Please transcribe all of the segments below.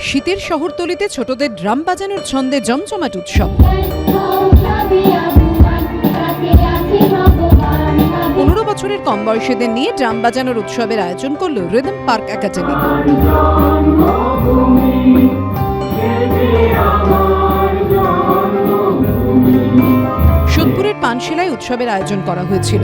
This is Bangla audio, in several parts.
শীতের শহরতলিতে ছোটদের ড্রাম বাজানোর ছন্দে জমজমাট উৎসব। 15 বছরের কম বয়সীদের নিয়ে ড্রাম বাজানোর উৎসবের আয়োজন করল রিদম পার্ক একাডেমি। সোদপুরের পানশিলায় উৎসবের আয়োজন করা হয়েছিল।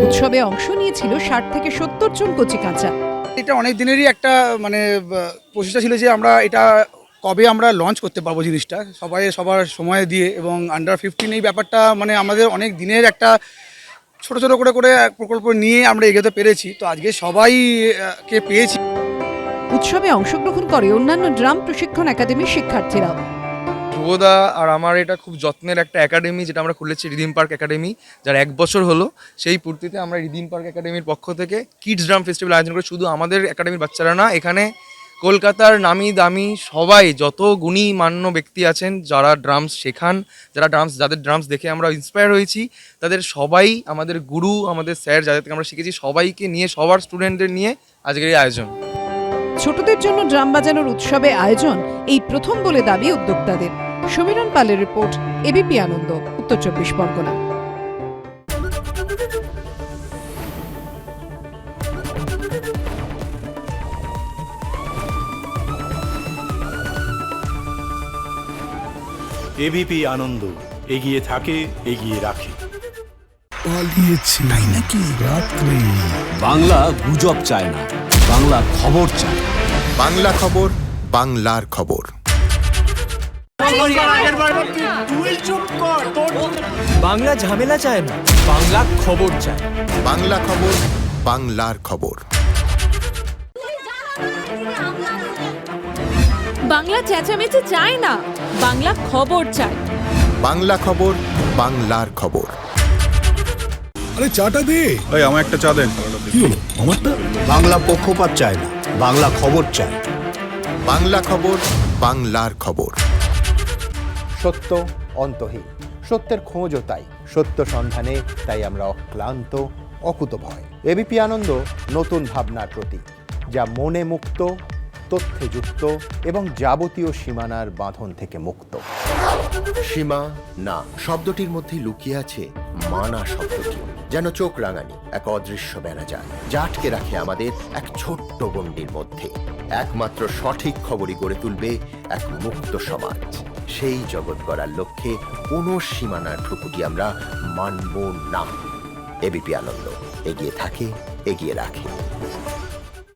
উৎসবে অংশ নিয়েছিল 60 থেকে 70 জন কচিকাঁচা। এটা অনেক দিনেরই একটা প্রচেষ্টা ছিল যে আমরা এটা কবে আমরা লঞ্চ করতে পারবো জিনিসটা, সবার সময় দিয়ে, এবং আন্ডার 15 এই ব্যাপারটা আমাদের অনেক দিনের একটা ছোট ছোট করে প্রকল্প নিয়ে আমরা এগোতে পেরেছি। তো আজকে সবাইকে পেয়েছি। উৎসবে অংশগ্রহণ করে অন্যান্য ড্রাম প্রশিক্ষণ একাডেমির শিক্ষার্থীরাও। ধ্রুবদা আর আমার এটা খুব যত্নের একটা একাডেমি, যেটা আমরা খুলেছি রিদিম পার্ক একাডেমি, যার 1 বছর হলো। সেই পূর্তিতে আমরা রিদিম পার্ক একাডেমির পক্ষ থেকে কিডস ড্রাম ফেস্টিভ্যাল আয়োজন করে। শুধু আমাদের একাডেমির বাচ্চারা না, এখানে কলকাতার নামি দামি সবাই, যত গুণী মান্য ব্যক্তি আছেন যারা ড্রামস শেখান, যাদের ড্রামস দেখে আমরা ইন্সপায়ার হয়েছি, তাদের সবাই আমাদের গুরু, আমাদের স্যার যাদের থেকে আমরা শিখেছি, সবাইকে নিয়ে, সবার স্টুডেন্টদের নিয়ে আজকের এই আয়োজন। ছোটদের জন্য ড্রাম বাজানোর উৎসবে আয়োজন এই প্রথম বলে দাবি উদ্যোক্তাদের। সমীরণ পালের রিপোর্ট, এবিপি আনন্দ, উত্তর 24 পরগনা। এবিপি আনন্দ, এগিয়ে থাকে, এগিয়ে রাখে। পালিয়েছে তাই নাকি? রাত্রে বাংলা গুজব চায় না, বাংলা খবর চায়। বাংলা খবর, বাংলার খবর। বাংলা ঝামেলা চায় না, বাংলা খবর চায়। বাংলা খবর, বাংলার খবর। বাংলা চেঁচামেচি চায় না, বাংলা খবর চায়। বাংলা খবর, বাংলার খবর। আরে চাটা দে। এই আমার একটা চা দেন। কি হলো আমারটা? বাংলা পক্ষপাত চায় না, বাংলা খবর চায়। বাংলা খবর, বাংলার খবর। সত্য অন্তহীন, সত্যের খোঁজও তাই, সত্য সন্ধানে তাই আমরা অক্লান্ত, অকুতভয়। এবিপি আনন্দ নতুন ভাবনার প্রতীক, যা মনে মুক্ত, তথ্যে যুক্ত এবং যাবতীয় সীমানার বাঁধন থেকে মুক্ত। সীমা না শব্দটির মধ্যে লুকিয়ে আছে মানা শব্দটি, যেন চোখ রাঙানি এক অদৃশ্য বেড়াজাল, যা আটকে রাখে আমাদের এক ছোট্ট গণ্ডির মধ্যে। একমাত্র সঠিক খবরই গড়ে তুলবে এক মুক্ত সমাজ। সেই জগৎ গড়ার লক্ষ্যে কোনো সীমানার ঠুকুটি আমরা মানব না। এবিপি আনন্দ, এগিয়ে থাকে, এগিয়ে রাখে।